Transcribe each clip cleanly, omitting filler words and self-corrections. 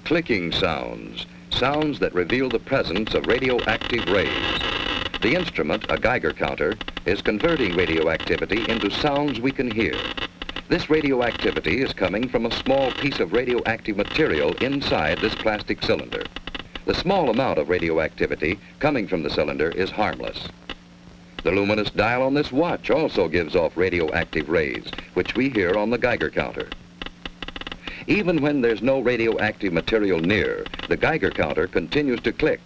Clicking sounds, sounds that reveal the presence of radioactive rays. The instrument, a Geiger counter, is converting radioactivity into sounds we can hear. This radioactivity is coming from a small piece of radioactive material inside this plastic cylinder. The small amount of radioactivity coming from the cylinder is harmless. The luminous dial on this watch also gives off radioactive rays, which we hear on the Geiger counter. Even when there's no radioactive material near, the Geiger counter continues to click.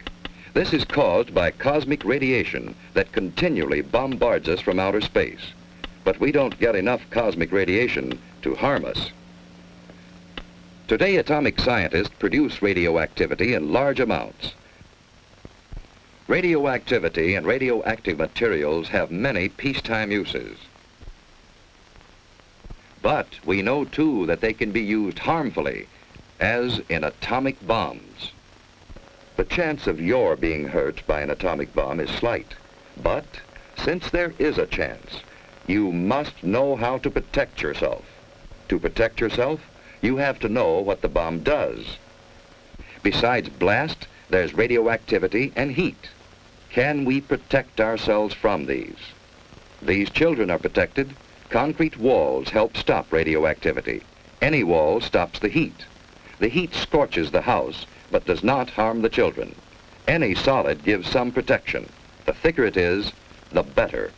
This is caused by cosmic radiation that continually bombards us from outer space. But we don't get enough cosmic radiation to harm us. Today, atomic scientists produce radioactivity in large amounts. Radioactivity and radioactive materials have many peacetime uses. But we know, too, that they can be used harmfully, as in atomic bombs. The chance of your being hurt by an atomic bomb is slight. But since there is a chance, you must know how to protect yourself. To protect yourself, you have to know what the bomb does. Besides blast, there's radioactivity and heat. Can we protect ourselves from these? These children are protected. Concrete walls help stop radioactivity. Any wall stops the heat. The heat scorches the house, but does not harm the children. Any solid gives some protection. The thicker it is, the better.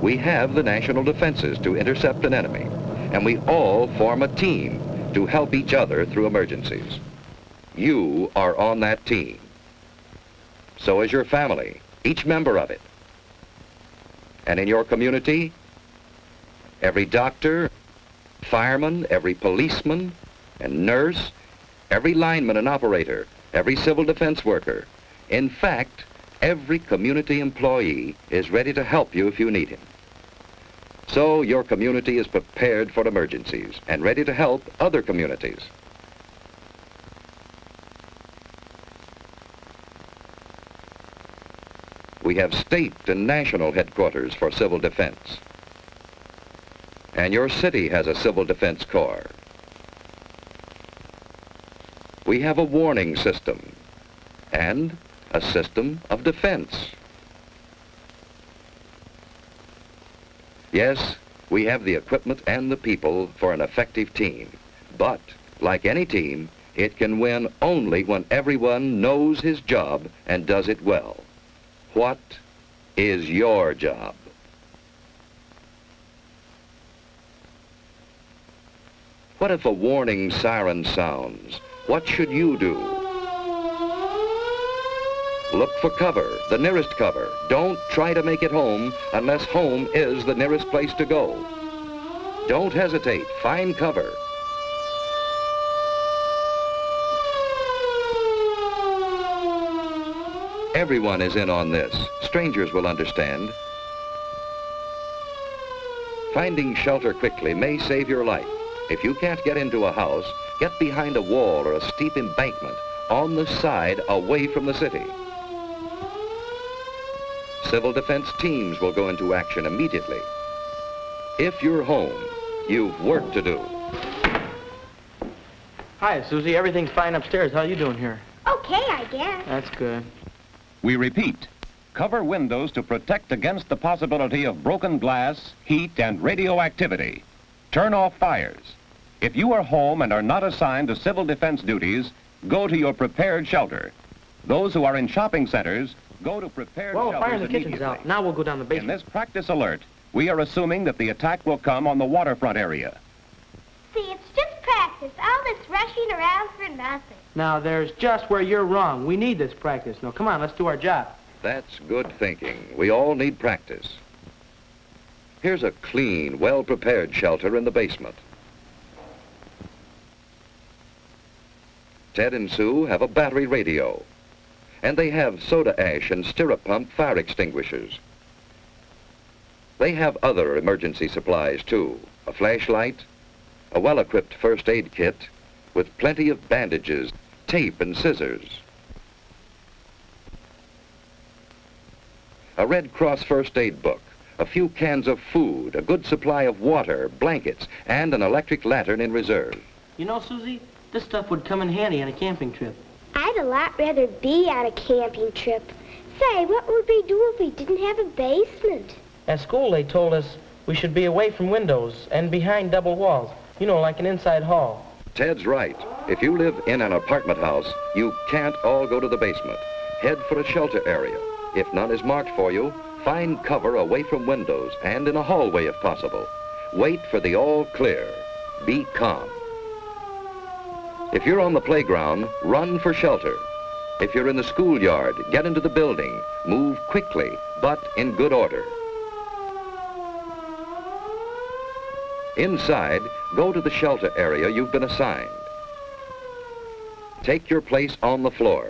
We have the national defenses to intercept an enemy, and we all form a team to help each other through emergencies. You are on that team. So is your family, each member of it. And in your community, every doctor, fireman, every policeman and nurse, every lineman and operator, every civil defense worker, in fact, every community employee is ready to help you if you need him. So your community is prepared for emergencies and ready to help other communities. We have state and national headquarters for civil defense. And your city has a civil defense corps. We have a warning system and a system of defense. Yes, we have the equipment and the people for an effective team. But, like any team, it can win only when everyone knows his job and does it well. What is your job? What if a warning siren sounds? What should you do? Look for cover, the nearest cover. Don't try to make it home unless home is the nearest place to go. Don't hesitate. Find cover. Everyone is in on this. Strangers will understand. Finding shelter quickly may save your life. If you can't get into a house, get behind a wall or a steep embankment on the side away from the city. Civil defense teams will go into action immediately. If you're home, you've work to do. Hi, Susie. Everything's fine upstairs. How are you doing here? Okay, I guess. That's good. We repeat, cover windows to protect against the possibility of broken glass, heat, and radioactivity. Turn off fires. If you are home and are not assigned to civil defense duties, go to your prepared shelter. Those who are in shopping centers, go to prepared Well, shelters fire in the kitchen's immediately. out. Now we'll go down the In basement. this practice alert, we are assuming that the attack will come on the waterfront area. See, it's just practice. All this rushing around for nothing. Now, there's just where you're wrong. We need this practice. Now, come on, let's do our job. That's good thinking. We all need practice. Here's a clean, well-prepared shelter in the basement. Ted and Sue have a battery radio, and they have soda ash and stirrup pump fire extinguishers. They have other emergency supplies too, a flashlight, a well-equipped first aid kit with plenty of bandages, tape and scissors, a Red Cross first aid book, a few cans of food, a good supply of water, blankets, and an electric lantern in reserve. You know, Susie, this stuff would come in handy on a camping trip. I'd a lot rather be on a camping trip. Say, what would we do if we didn't have a basement? At school, they told us we should be away from windows and behind double walls. You know, like an inside hall. Ted's right. If you live in an apartment house, you can't all go to the basement. Head for a shelter area. If none is marked for you, find cover away from windows and in a hallway if possible. Wait for the all clear. Be calm. If you're on the playground, run for shelter. If you're in the schoolyard, get into the building. Move quickly, but in good order. Inside, go to the shelter area you've been assigned. Take your place on the floor.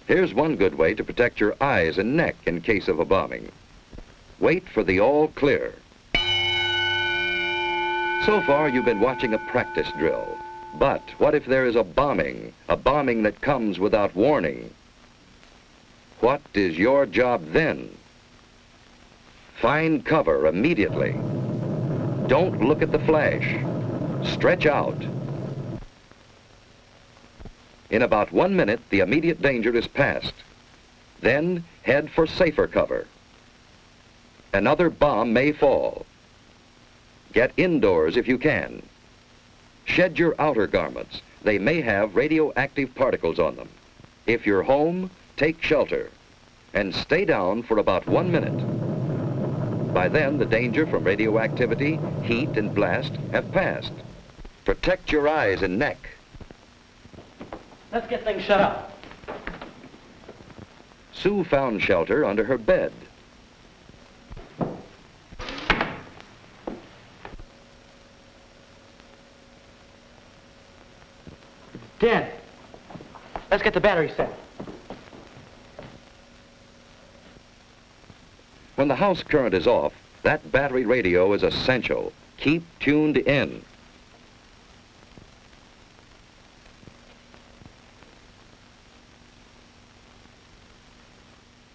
Here's one good way to protect your eyes and neck in case of a bombing. Wait for the all clear. So far, you've been watching a practice drill. But what if there is a bombing that comes without warning? What is your job then? Find cover immediately. Don't look at the flash. Stretch out. In about 1 minute, the immediate danger is past. Then head for safer cover. Another bomb may fall. Get indoors if you can. Shed your outer garments. They may have radioactive particles on them. If you're home, take shelter and stay down for about 1 minute. By then, the danger from radioactivity, heat, and blast have passed. Protect your eyes and neck. Let's get things shut up. Sue found shelter under her bed. Dead. Let's get the battery set. When the house current is off, that battery radio is essential. Keep tuned in.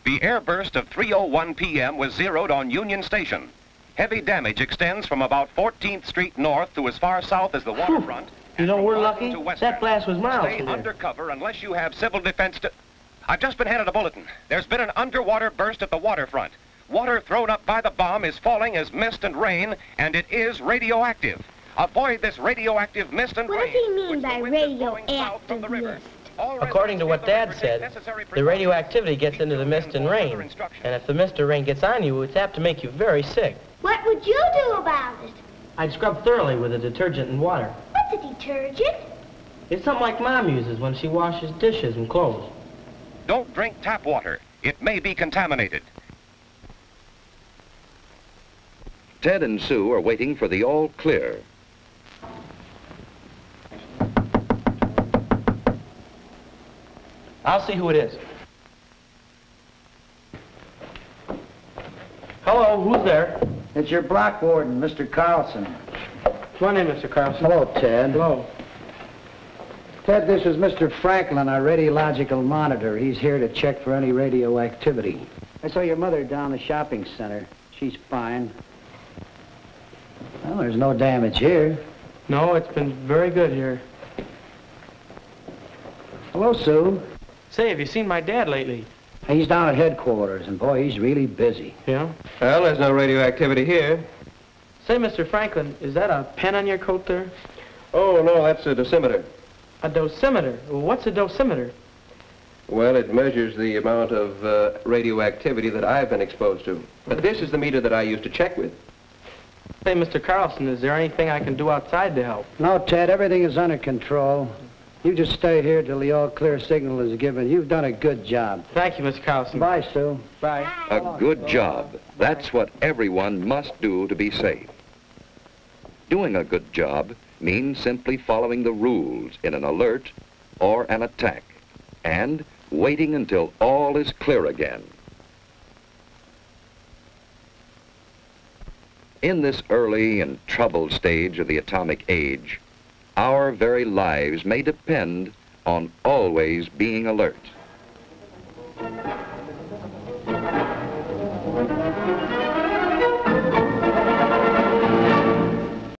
The airburst of 3:01 p.m. was zeroed on Union Station. Heavy damage extends from about 14th Street north to as far south as the waterfront. You know, we're lucky. That That blast was miles Stay from there. under cover unless you have civil defense to... I've just been handed a bulletin. There's been an underwater burst at the waterfront. Water thrown up by the bomb is falling as mist and rain, and it is radioactive. Avoid this radioactive mist and rain. What does he mean which the by wind is blowing south from the radioactive river. mist? All According to what Dad said, the radioactivity gets into the mist and rain. And if the mist or rain gets on you, it's apt to make you very sick. What would you do about it? I'd scrub thoroughly with a detergent and water. What's a detergent? It's something like Mom uses when she washes dishes and clothes. Don't drink tap water. It may be contaminated. Ted and Sue are waiting for the all clear. I'll see who it is. Hello, who's there? It's your block warden, Mr. Carlson. What's your name, Mr. Carlson? Hello, Ted. Hello. Ted, this is Mr. Franklin, our radiological monitor. He's here to check for any radioactivity. I saw your mother down the shopping center. She's fine. Well, there's no damage here. No, it's been very good here. Hello, Sue. Say, have you seen my dad lately? He's down at headquarters, and boy, he's really busy. Yeah? Well, there's no radioactivity here. Say, Mr. Franklin, is that a pen on your coat there? Oh, no, that's a dosimeter. A dosimeter? Well, what's a dosimeter? Well, it measures the amount of radioactivity that I've been exposed to. But this is the meter that I used to check with. Say, Mr. Carlson, is there anything I can do outside to help? No, Ted, everything is under control. You just stay here till the all-clear signal is given. You've done a good job. Thank you, Mr. Carlson. Bye, Sue. Bye. A good job. That's what everyone must do to be safe. Doing a good job means simply following the rules in an alert or an attack, and waiting until all is clear again. In this early and troubled stage of the atomic age, our very lives may depend on always being alert.